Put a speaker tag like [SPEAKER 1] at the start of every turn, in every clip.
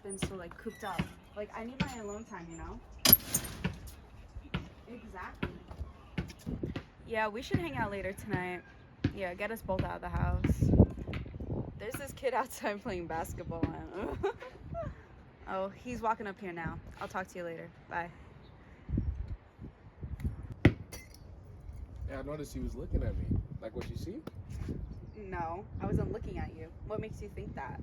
[SPEAKER 1] been so like cooped up. Like I need my alone time, you know? Exactly. Yeah, we should hang out later tonight. Yeah, get us both out of the house. There's this kid outside playing basketball. Oh, he's walking up here now. I'll talk to you later. Bye.
[SPEAKER 2] Yeah, I noticed he was looking at me. Like what you see?
[SPEAKER 1] No, I wasn't looking at you. What makes you think that?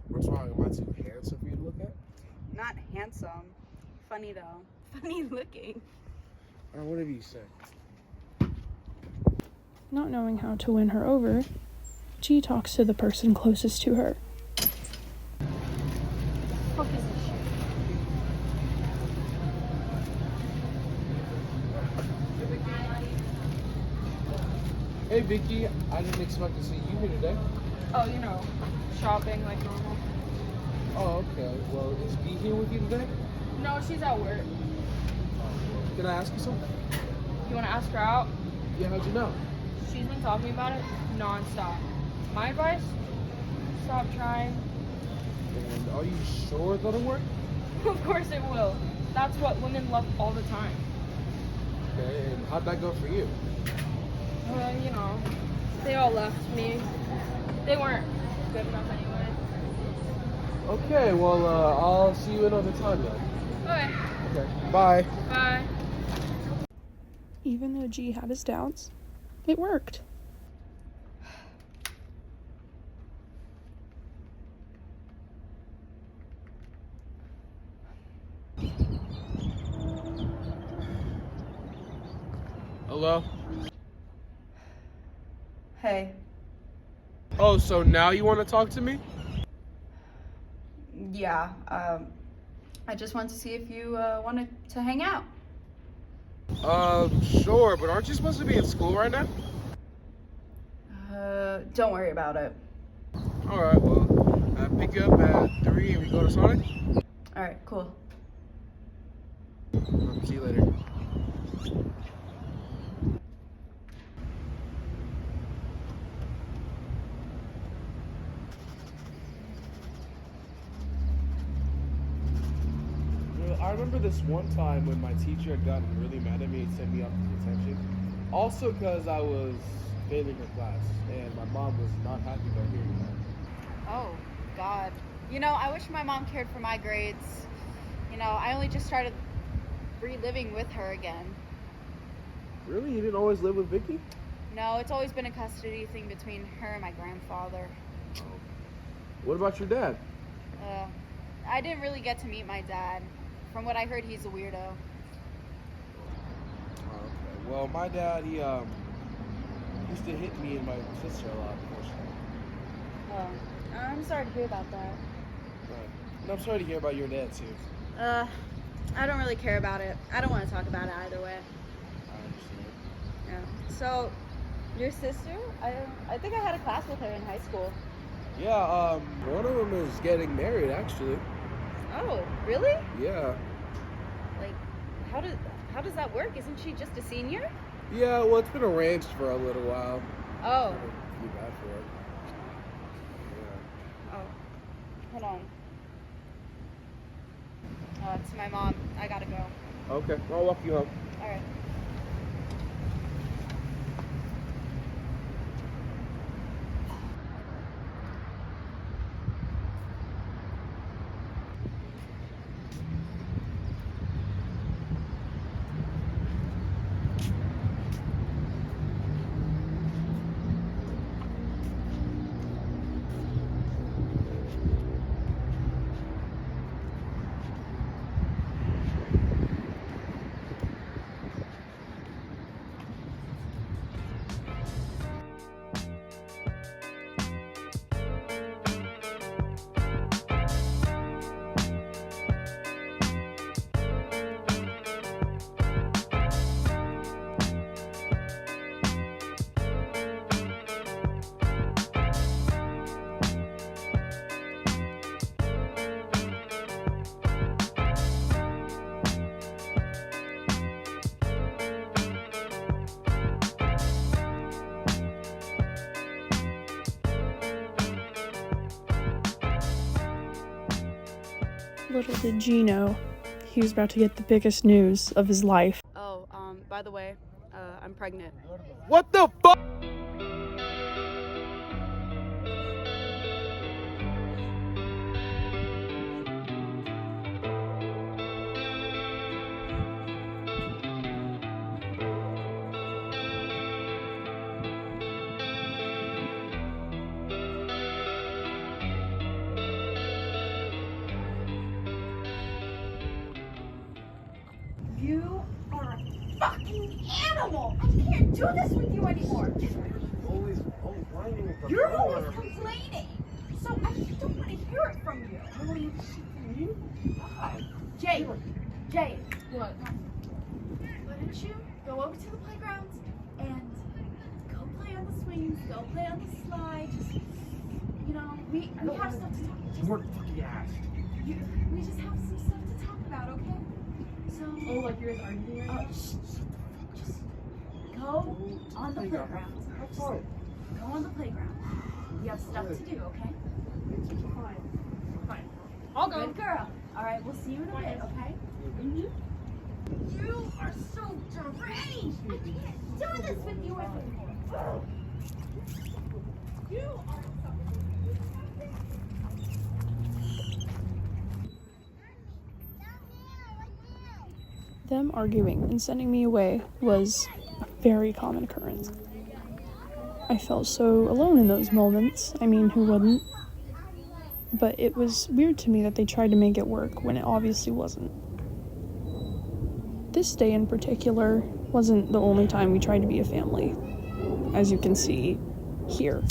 [SPEAKER 2] What's wrong? Am I too handsome for you to look at?
[SPEAKER 1] Not handsome. Funny though. Funny looking.
[SPEAKER 2] Whatever you say.
[SPEAKER 3] Not knowing how to win her over, G talks to the person closest to her.
[SPEAKER 1] Fuck is this shit?
[SPEAKER 2] Hey Vickie, I didn't expect to see you here today.
[SPEAKER 1] Oh, you know, shopping like normal.
[SPEAKER 2] Oh, okay. Well, is B here with you today?
[SPEAKER 1] No, she's at work.
[SPEAKER 2] Can I ask you something?
[SPEAKER 1] You want to ask her out?
[SPEAKER 2] Yeah, how'd you know?
[SPEAKER 1] She's been talking about it non-stop. My advice? Stop trying.
[SPEAKER 2] And are you sure that'll work?
[SPEAKER 1] Of course it will. That's what women love all the time.
[SPEAKER 2] Okay, and how'd that go for you?
[SPEAKER 1] You know, they all left me. They weren't good enough anyway.
[SPEAKER 2] Okay, well, I'll see you another time then.
[SPEAKER 1] Okay.
[SPEAKER 2] Okay, bye.
[SPEAKER 1] Bye.
[SPEAKER 3] Even though G had his doubts, it worked.
[SPEAKER 2] Hello?
[SPEAKER 1] Hey.
[SPEAKER 2] Oh, so now you want to talk to me?
[SPEAKER 1] Yeah, I just wanted to see if you wanted to hang out.
[SPEAKER 2] Sure, but aren't you supposed to be in school right now?
[SPEAKER 1] Don't worry about it.
[SPEAKER 2] Alright, well, I'll pick you up at 3 and we go to Sonic?
[SPEAKER 1] Alright, cool.
[SPEAKER 2] See you later. I remember this one time when my teacher had gotten really mad at me and sent me off to detention. Also because I was failing her class, and my mom was not happy about hearing that.
[SPEAKER 1] Oh, God. You know, I wish my mom cared for my grades. You know, I only just started reliving with her again.
[SPEAKER 2] Really? You didn't always live with Vickie?
[SPEAKER 1] No, it's always been a custody thing between her and my grandfather.
[SPEAKER 2] What about your dad?
[SPEAKER 1] I didn't really get to meet my dad. From what I heard, he's a weirdo.
[SPEAKER 2] Okay. Well, my dad, he used to hit me and my sister a lot, unfortunately.
[SPEAKER 1] Oh, I'm sorry to hear about that.
[SPEAKER 2] Right. And I'm sorry to hear about your dad, too.
[SPEAKER 1] I don't really care about it. I don't want to talk about it either way.
[SPEAKER 2] I understand.
[SPEAKER 1] Yeah. So, your sister? I think I had a class with her in high school.
[SPEAKER 2] Yeah, one of them is getting married, actually.
[SPEAKER 1] Oh, really?
[SPEAKER 2] Yeah.
[SPEAKER 1] Like, how does that work? Isn't she just a senior?
[SPEAKER 2] Yeah, well, it's been arranged for a little while.
[SPEAKER 1] Oh.
[SPEAKER 2] Too bad for it. Yeah.
[SPEAKER 1] Oh. Hold on. It's my mom. I gotta go.
[SPEAKER 2] Okay, I'll walk you home.
[SPEAKER 1] All right.
[SPEAKER 3] Little did G know, he was about to get the biggest news of his life.
[SPEAKER 1] Oh, by the way, I'm pregnant.
[SPEAKER 2] What the fuck?
[SPEAKER 4] You are a fucking animal! I can't do this with you anymore!
[SPEAKER 2] Always whining at the
[SPEAKER 4] You're
[SPEAKER 2] door.
[SPEAKER 4] always complaining! So I just don't want to hear it from you!
[SPEAKER 2] I don't want to shit from you.
[SPEAKER 4] Jay! What? Why don't you go over to the playground and go play on the swings, go play on the slide, just, you know, we have stuff to talk about.
[SPEAKER 2] You weren't fucking asked.
[SPEAKER 4] We just have some stuff to talk about, okay? So...
[SPEAKER 5] Oh, like you guys arguing right now?
[SPEAKER 4] Just go on the playground.
[SPEAKER 2] Have fun.
[SPEAKER 4] Go on the playground. We have stuff to do, okay?
[SPEAKER 5] Fine. I'll go.
[SPEAKER 4] Good girl. All right, we'll see you in a bit, okay? You are so deranged. I can't do this with you anymore. You are
[SPEAKER 3] Them arguing and sending me away was a very common occurrence. I felt so alone in those moments. I mean, who wouldn't? But it was weird to me that they tried to make it work when it obviously wasn't. This day in particular wasn't the only time we tried to be a family, as you can see here.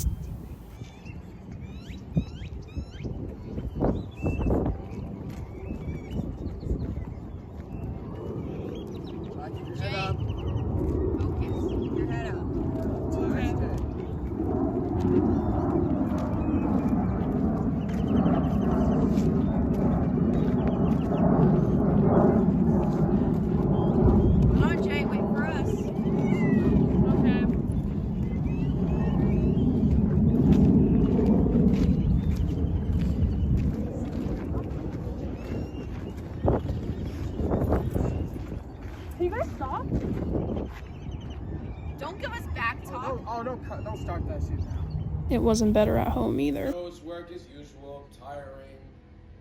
[SPEAKER 2] Don't start that shit now.
[SPEAKER 3] It wasn't better at home either.
[SPEAKER 2] It's work as usual, tiring,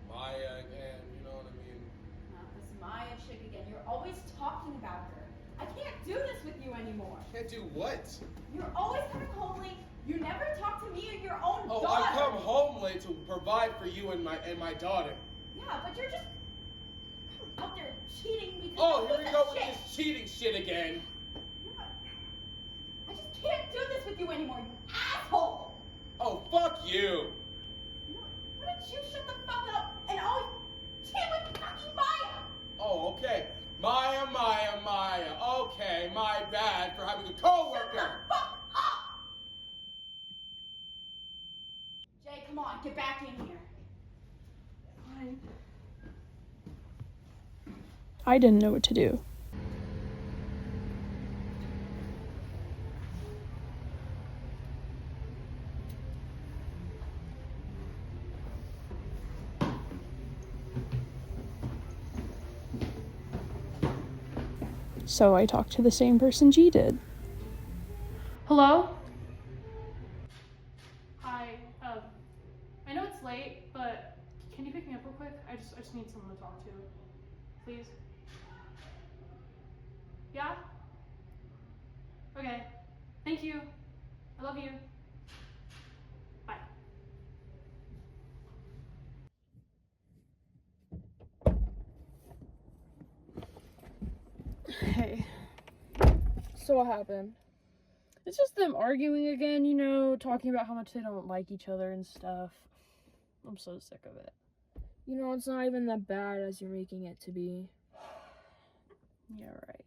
[SPEAKER 2] Maya again, you know what I mean?
[SPEAKER 1] Not this Maya chick again. You're always talking about her. I can't do this with you anymore.
[SPEAKER 2] Can't do what?
[SPEAKER 1] You're always coming home late. You never talk to me or your own
[SPEAKER 2] Oh,
[SPEAKER 1] daughter.
[SPEAKER 2] I come home late to provide for you and my daughter.
[SPEAKER 1] Yeah, but you're just out there cheating because
[SPEAKER 2] Oh,
[SPEAKER 1] you
[SPEAKER 2] here we
[SPEAKER 1] do
[SPEAKER 2] go
[SPEAKER 1] this
[SPEAKER 2] with
[SPEAKER 1] shit.
[SPEAKER 2] this cheating shit again.
[SPEAKER 1] I just can't do this with you anymore, you asshole!
[SPEAKER 2] Oh, fuck you.
[SPEAKER 1] Why don't you shut the fuck up and always cheat with fucking Maya?
[SPEAKER 2] Oh, okay. Maya. Okay, my bad for having a coworker.
[SPEAKER 1] Shut the fuck up! Jay, come on, get back in here.
[SPEAKER 5] Fine.
[SPEAKER 3] I didn't know what to do. So I talked to the same person G did.
[SPEAKER 5] Hello? Hi, I know it's late, but can you pick me up real quick? I just need someone to talk to. Please? Yeah? Okay. Thank you. I love you. Bye.
[SPEAKER 6] Hey, so what happened? It's just them arguing again, you know, talking about how much they don't like each other and stuff. I'm so sick of it.
[SPEAKER 7] You know, it's not even that bad as you're making it to be.
[SPEAKER 6] Yeah, right.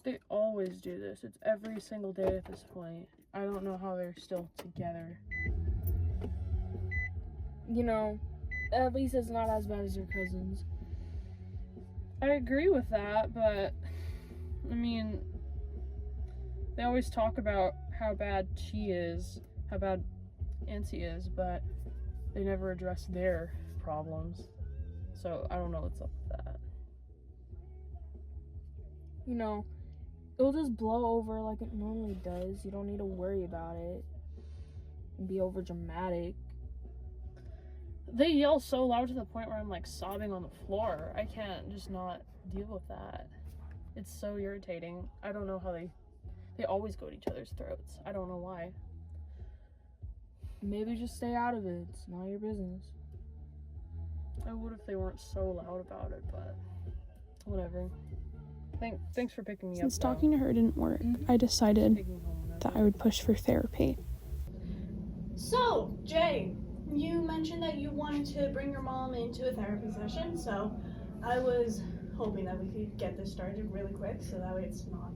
[SPEAKER 6] They always do this. It's every single day at this point. I don't know how they're still together.
[SPEAKER 7] You know, at least it's not as bad as your cousins.
[SPEAKER 6] I agree with that, but I mean, they always talk about how bad she is, how bad Nancy is, but they never address their problems. So I don't know what's up with that.
[SPEAKER 7] You know, it'll just blow over like it normally does. You don't need to worry about it and be over dramatic.
[SPEAKER 6] They yell so loud to the point where I'm like sobbing on the floor. I can't just not deal with that. It's so irritating. I don't know how they always go at each other's throats. I don't know why.
[SPEAKER 7] Maybe just stay out of it. It's not your business.
[SPEAKER 6] I would if they weren't so loud about it, but whatever. Thanks for picking me up.
[SPEAKER 3] Since talking to her didn't work, I decided
[SPEAKER 6] Taking me home whenever.
[SPEAKER 3] that I would push for therapy.
[SPEAKER 4] So, Jay, you mentioned that you wanted to bring your mom into a therapy session, so I was hoping that we could get this started really quick so that way it's not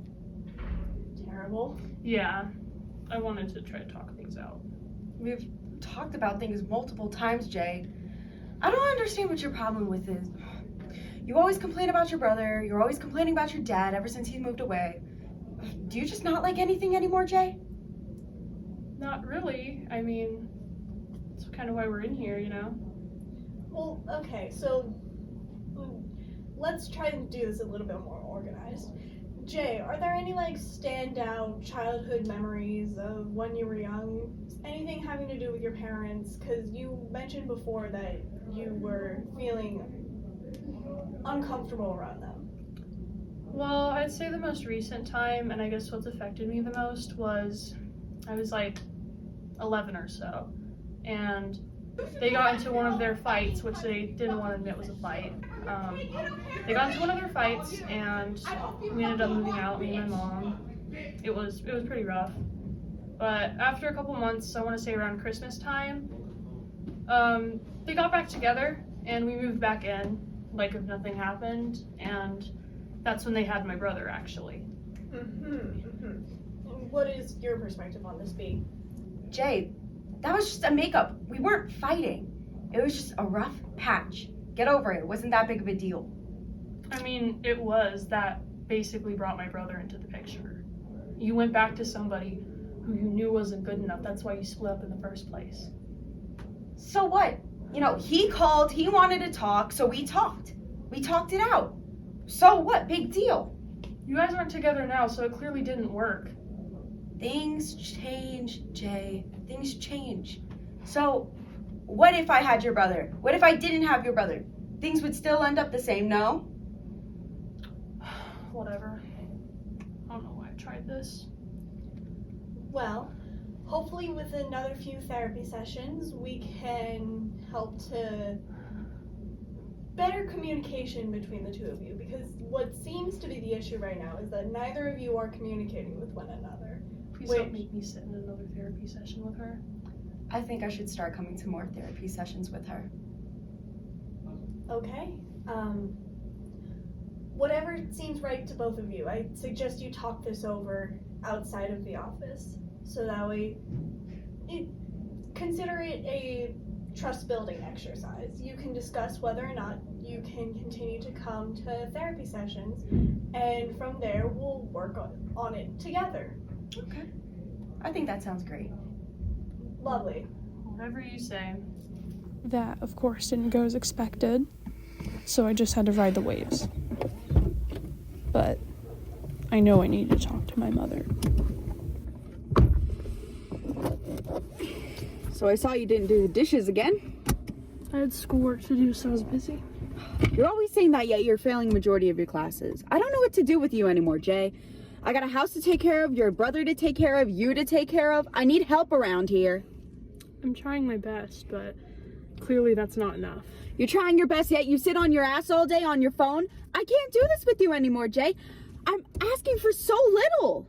[SPEAKER 4] terrible.
[SPEAKER 5] Yeah, I wanted to try to talk things out.
[SPEAKER 1] We've talked about things multiple times, Jay. I don't understand what your problem with is. You always complain about your brother. You're always complaining about your dad ever since he moved away. Do you just not like anything anymore, Jay?
[SPEAKER 5] Not really. I mean, that's kind of why we're in here, you know?
[SPEAKER 4] Well, okay, so let's try and do this a little bit more organized. Jay, are there any like standout childhood memories of when you were young? Anything having to do with your parents? Because you mentioned before that you were feeling uncomfortable around them.
[SPEAKER 5] Well, I'd say the most recent time, and I guess what's affected me the most, was I was like 11 or so, and they got into one of their fights, which they didn't want to admit was a fight. They got into one of their fights, and we ended up moving out, me and my mom. It was pretty rough. But after a couple months, I want to say around Christmas time, they got back together, and we moved back in, like if nothing happened, and that's when they had my brother, actually.
[SPEAKER 4] What is your perspective on this, B?
[SPEAKER 1] Jay, that was just a makeup. We weren't fighting. It was just a rough patch. Get over it. It wasn't that big of a deal.
[SPEAKER 5] I mean, it was. That basically brought my brother into the picture. You went back to somebody who you knew wasn't good enough. That's why you split up in the first place.
[SPEAKER 1] So what? You know, he called, he wanted to talk, so we talked. We talked it out. So what? Big deal.
[SPEAKER 5] You guys aren't together now, so it clearly didn't work.
[SPEAKER 1] Things change, Jay. Things change. So, what if I had your brother? What if I didn't have your brother? Things would still end up the same, no?
[SPEAKER 5] Whatever. I don't know why I tried this.
[SPEAKER 4] Well, hopefully with another few therapy sessions, we can help to better communication between the two of you, because what seems to be the issue right now is that neither of you are communicating with one another.
[SPEAKER 5] Please don't make me sit in another therapy session with her.
[SPEAKER 1] I think I should start coming to more therapy sessions with her.
[SPEAKER 4] Okay. Whatever seems right to both of you, I suggest you talk this over outside of the office. So that way, consider it a trust building exercise. You can discuss whether or not you can continue to come to therapy sessions, and from there we'll work on it together.
[SPEAKER 1] Okay. I think that sounds great.
[SPEAKER 4] Lovely.
[SPEAKER 5] Whatever you say.
[SPEAKER 3] That, of course, didn't go as expected, so I just had to ride the waves. But I know I need to talk to my mother.
[SPEAKER 8] So I saw you didn't do the dishes again.
[SPEAKER 3] I had schoolwork to do, so I was busy.
[SPEAKER 8] You're always saying that, yet you're failing majority of your classes. I don't know what to do with you anymore, Jay. I got a house to take care of, your brother to take care of, you to take care of. I need help around here.
[SPEAKER 3] I'm trying my best, but clearly that's not enough.
[SPEAKER 8] You're trying your best, yet you sit on your ass all day on your phone. I can't do this with you anymore, Jay. I'm asking for so little.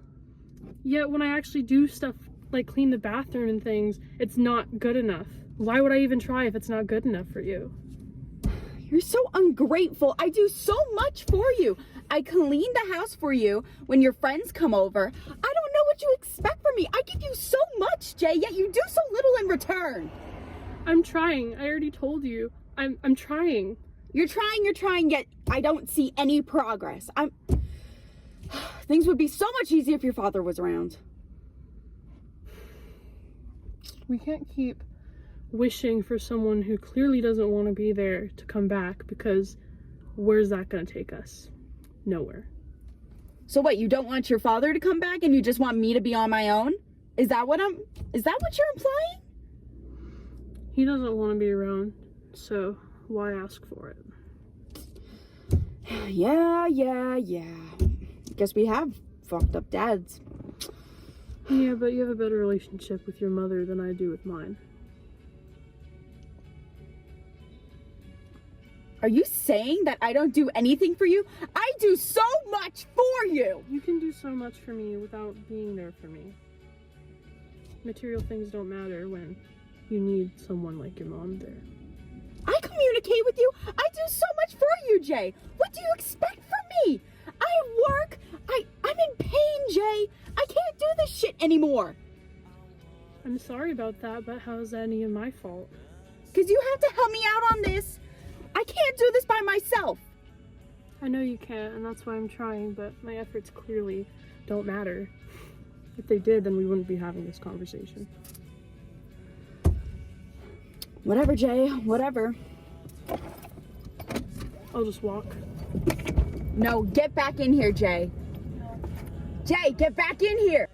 [SPEAKER 3] Yet when I actually do stuff like clean the bathroom and things, it's not good enough. Why would I even try if it's not good enough for you?
[SPEAKER 8] You're so ungrateful. I do so much for you. I clean the house for you when your friends come over. I don't know what you expect from me. I give you so much, Jay, yet you do so little in return.
[SPEAKER 3] I'm trying. I already told you. I'm trying.
[SPEAKER 8] You're trying, yet I don't see any progress. Things would be so much easier if your father was around.
[SPEAKER 3] We can't keep
[SPEAKER 6] wishing for someone who clearly doesn't want to be there to come back, because where's that going to take us? Nowhere.
[SPEAKER 8] So what, you don't want your father to come back and you just want me to be on my own? Is that what you're implying?
[SPEAKER 6] He doesn't want to be around, so why ask for it?
[SPEAKER 8] Yeah. Guess we have fucked up dads.
[SPEAKER 6] Yeah, but you have a better relationship with your mother than I do with mine.
[SPEAKER 8] Are you saying that I don't do anything for you? I do so much for you!
[SPEAKER 6] You can do so much for me without being there for me. Material things don't matter when you need someone like your mom there.
[SPEAKER 8] I communicate with you. I do so much for you, Jay. What do you expect from me? I work. I'm in pain, Jay. I can't do this shit anymore.
[SPEAKER 6] I'm sorry about that, but how's that any of my fault?
[SPEAKER 8] Because you have to help me out on this. I can't do this by myself.
[SPEAKER 6] I know you can't, and that's why I'm trying, but my efforts clearly don't matter. If they did, then we wouldn't be having this conversation.
[SPEAKER 8] Whatever, Jay. Whatever.
[SPEAKER 6] I'll just walk.
[SPEAKER 8] No, get back in here, Jay. Jay, get back in here.